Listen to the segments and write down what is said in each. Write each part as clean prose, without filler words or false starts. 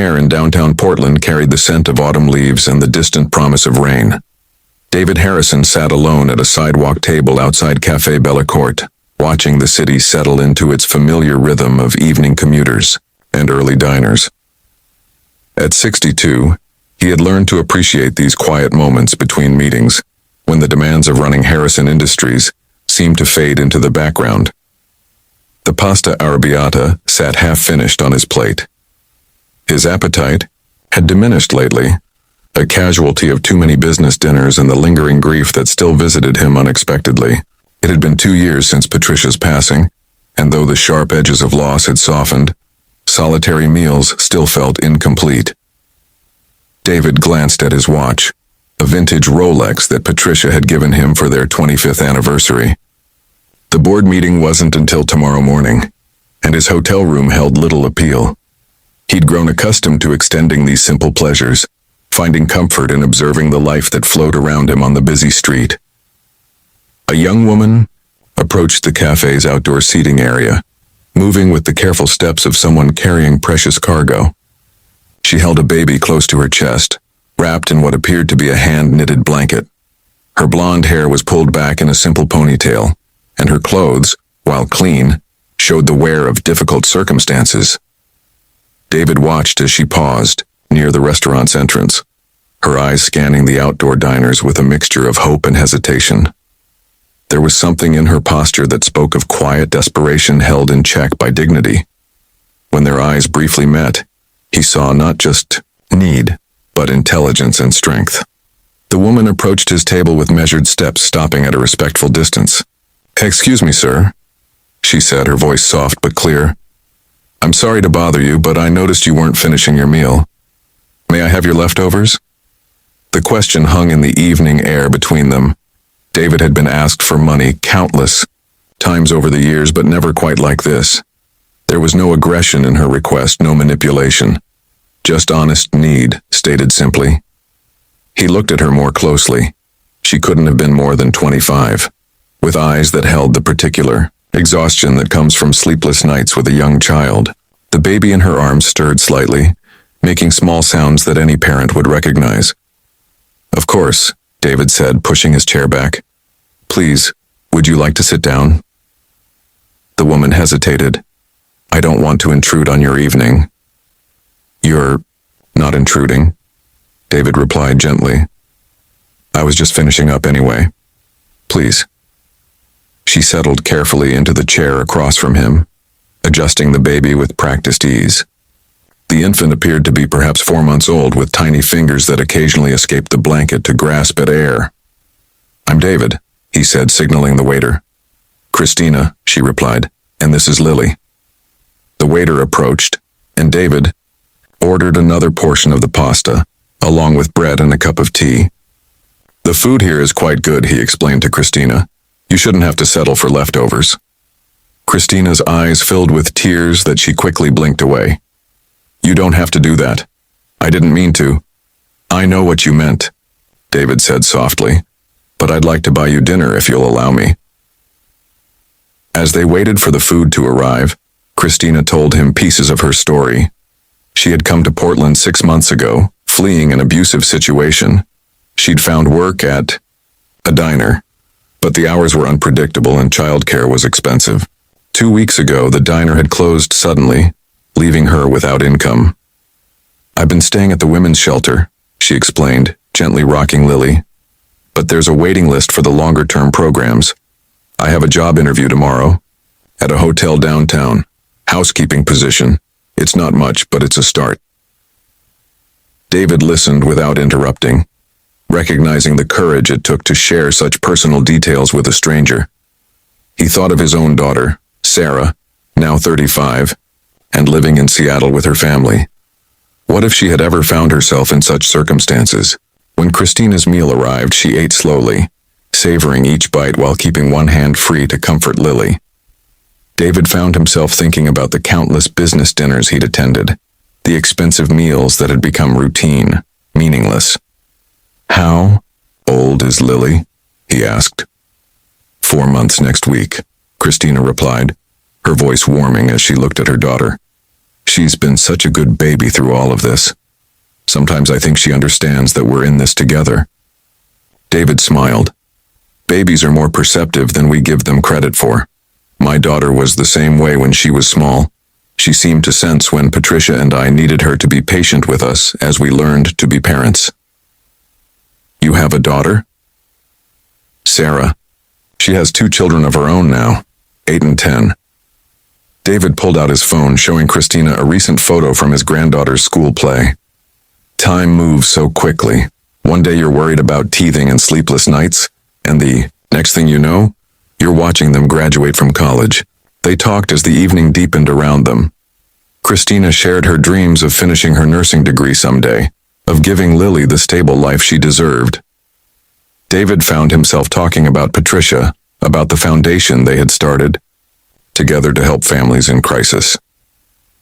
air in downtown Portland carried the scent of autumn leaves and the distant promise of rain. David Harrison sat alone at a sidewalk table outside Café Bellecourt, watching the city settle into its familiar rhythm of evening commuters and early diners. At 62, he had learned to appreciate these quiet moments between meetings, when the demands of running Harrison Industries seemed to fade into the background. The pasta arrabbiata sat half-finished on his plate. His appetite had diminished lately, a casualty of too many business dinners and the lingering grief that still visited him unexpectedly. It had been 2 years since Patricia's passing, and though the sharp edges of loss had softened, solitary meals still felt incomplete. David glanced at his watch, a vintage Rolex that Patricia had given him for their 25th anniversary. The board meeting wasn't until tomorrow morning, and his hotel room held little appeal. He'd grown accustomed to extending these simple pleasures, finding comfort in observing the life that flowed around him on the busy street. A young woman approached the cafe's outdoor seating area, moving with the careful steps of someone carrying precious cargo. She held a baby close to her chest, wrapped in what appeared to be a hand-knitted blanket. Her blonde hair was pulled back in a simple ponytail, and her clothes, while clean, showed the wear of difficult circumstances. David watched as she paused near the restaurant's entrance, her eyes scanning the outdoor diners with a mixture of hope and hesitation. There was something in her posture that spoke of quiet desperation held in check by dignity. When their eyes briefly met, he saw not just need, but intelligence and strength. The woman approached his table with measured steps, stopping at a respectful distance. "Excuse me, sir," she said, her voice soft but clear. "I'm sorry to bother you, but I noticed you weren't finishing your meal. May I have your leftovers?" The question hung in the evening air between them. David had been asked for money countless times over the years, but never quite like this. There was no aggression in her request, no manipulation. Just honest need, stated simply. He looked at her more closely. She couldn't have been more than 25, with eyes that held the particular exhaustion that comes from sleepless nights with a young child. The baby in her arms stirred slightly, making small sounds that any parent would recognize. "Of course," David said, pushing his chair back. "Please, would you like to sit down?" The woman hesitated. "I don't want to intrude on your evening." "You're not intruding," David replied gently. "I was just finishing up anyway. Please." She settled carefully into the chair across from him, adjusting the baby with practiced ease. The infant appeared to be perhaps 4 months old, with tiny fingers that occasionally escaped the blanket to grasp at air. "I'm David," he said, signaling the waiter. "Christina," she replied, "and this is Lily." The waiter approached, and David ordered another portion of the pasta, along with bread and a cup of tea. "The food here is quite good," he explained to Christina. "You shouldn't have to settle for leftovers." Christina's eyes filled with tears that she quickly blinked away. "You don't have to do that. I didn't mean to." "I know what you meant," David said softly, "but I'd like to buy you dinner if you'll allow me." As they waited for the food to arrive, Christina told him pieces of her story. She had come to Portland 6 months ago, fleeing an abusive situation. She'd found work at a diner, but the hours were unpredictable and childcare was expensive. 2 weeks ago, the diner had closed suddenly, leaving her without income. "I've been staying at the women's shelter," she explained, gently rocking Lily. "But there's a waiting list for the longer-term programs. I have a job interview tomorrow, at a hotel downtown, housekeeping position. It's not much, but it's a start." David listened without interrupting, recognizing the courage it took to share such personal details with a stranger. He thought of his own daughter, Sarah, now 35, and living in Seattle with her family. What if she had ever found herself in such circumstances? When Christina's meal arrived, she ate slowly, savoring each bite while keeping one hand free to comfort Lily. David found himself thinking about the countless business dinners he'd attended, the expensive meals that had become routine, meaningless. "How old is Lily?" he asked. 4 months next week, Christina replied, her voice warming as she looked at her daughter. She's been such a good baby through all of this. Sometimes I think she understands that we're in this together." David smiled. "Babies are more perceptive than we give them credit for. My daughter was the same way when she was small. She seemed to sense when Patricia and I needed her to be patient with us as we learned to be parents." "You have a daughter?" "Sarah. She has 2 children of her own now, 8 and 10. David pulled out his phone, showing Christina a recent photo from his granddaughter's school play. Time moves so quickly. One day you're worried about teething and sleepless nights, and the next thing you know, you're watching them graduate from college. They talked as the evening deepened around them. Christina shared her dreams of finishing her nursing degree someday, of giving Lily the stable life she deserved. David found himself talking about Patricia, about the foundation they had started together to help families in crisis.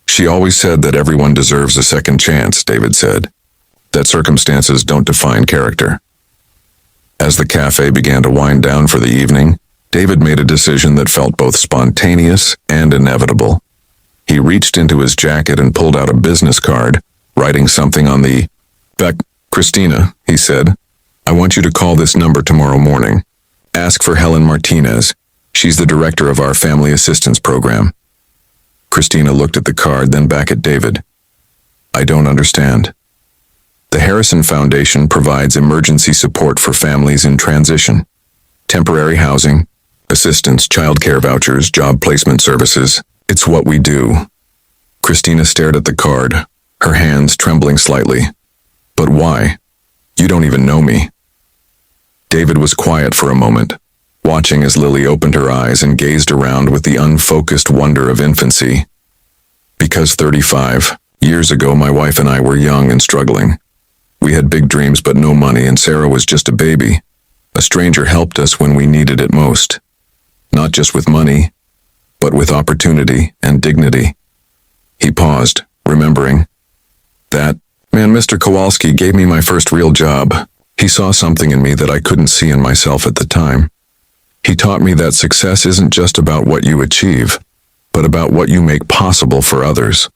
"She always said that everyone deserves a second chance," David said, "that circumstances don't define character." As the cafe began to wind down for the evening, David made a decision that felt both spontaneous and inevitable. He reached into his jacket and pulled out a business card, writing something on the back. "Christina," he said, "I want you to call this number tomorrow morning. Ask for Helen Martinez. She's the director of our family assistance program." Christina looked at the card, then back at David. "I don't understand." "The Harrison Foundation provides emergency support for families in transition. Temporary housing, assistance, childcare vouchers, job placement services. It's what we do." Christina stared at the card, her hands trembling slightly. "But why? You don't even know me." David was quiet for a moment, watching as Lily opened her eyes and gazed around with the unfocused wonder of infancy. "Because 35 years ago my wife and I were young and struggling. We had big dreams but no money, and Sarah was just a baby. A stranger helped us when we needed it most. Not just with money, but with opportunity and dignity." He paused, remembering. "That man, Mr. Kowalski, gave me my first real job. He saw something in me that I couldn't see in myself at the time. He taught me that success isn't just about what you achieve, but about what you make possible for others."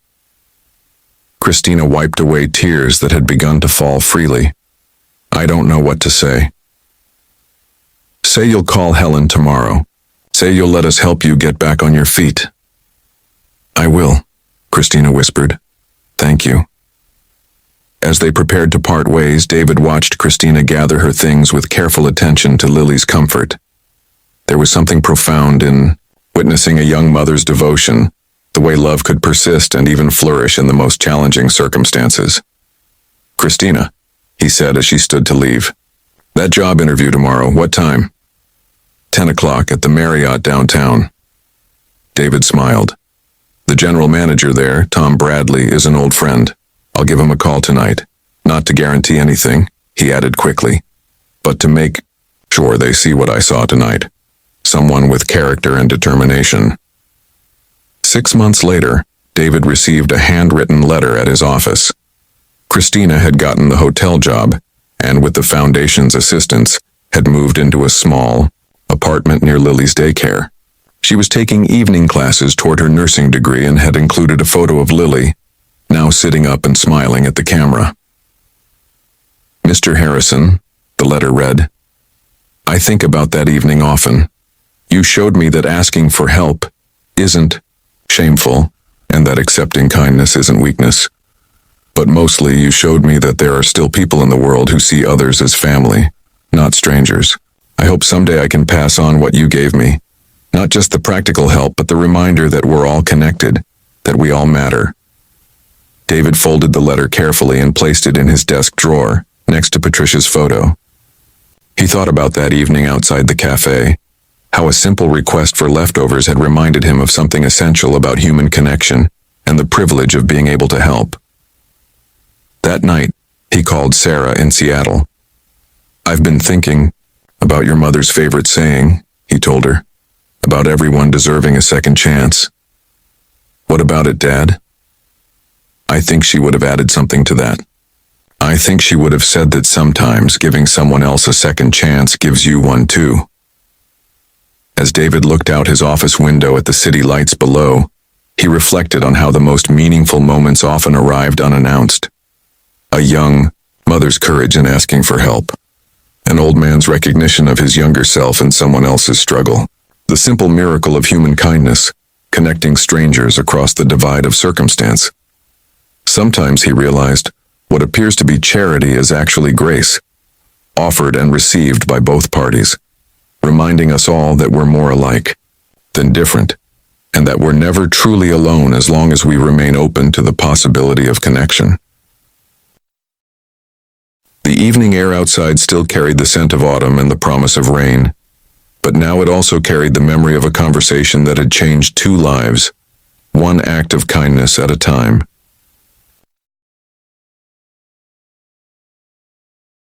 Christina wiped away tears that had begun to fall freely. "I don't know what to say." "Say you'll call Helen tomorrow. Say you'll let us help you get back on your feet." "I will," Christina whispered. "Thank you." As they prepared to part ways, David watched Christina gather her things with careful attention to Lily's comfort. There was something profound in witnessing a young mother's devotion, the way love could persist and even flourish in the most challenging circumstances. "Christina," he said as she stood to leave, "that job interview tomorrow, what time?" 10 o'clock at the Marriott downtown. David smiled. "The general manager there, Tom Bradley, is an old friend. I'll give him a call tonight. Not to guarantee anything," he added quickly, "but to make sure they see what I saw tonight. Someone with character and determination." 6 months later, David received a handwritten letter at his office. Christina had gotten the hotel job, and with the foundation's assistance, had moved into a small apartment near Lily's daycare. She was taking evening classes toward her nursing degree and had included a photo of Lily, now sitting up and smiling at the camera. "Mr. Harrison," the letter read, "I think about that evening often. You showed me that asking for help isn't shameful, and that accepting kindness isn't weakness. But mostly you showed me that there are still people in the world who see others as family, not strangers. I hope someday I can pass on what you gave me. Not just the practical help, but the reminder that we're all connected, that we all matter." David folded the letter carefully and placed it in his desk drawer, next to Patricia's photo. He thought about that evening outside the cafe, how a simple request for leftovers had reminded him of something essential about human connection and the privilege of being able to help. That night, he called Sarah in Seattle. "I've been thinking about your mother's favorite saying," he told her, "about everyone deserving a second chance." "What about it, Dad?" "I think she would have added something to that. I think she would have said that sometimes giving someone else a second chance gives you one too." As David looked out his office window at the city lights below, He reflected on how the most meaningful moments often arrived unannounced. A young mother's courage in asking for help. An old man's recognition of his younger self in someone else's struggle. The simple miracle of human kindness, connecting strangers across the divide of circumstance. Sometimes he realized, what appears to be charity is actually grace, offered and received by both parties, reminding us all that we're more alike than different, and that we're never truly alone as long as we remain open to the possibility of connection. The evening air outside still carried the scent of autumn and the promise of rain, but now it also carried the memory of a conversation that had changed two lives, one act of kindness at a time.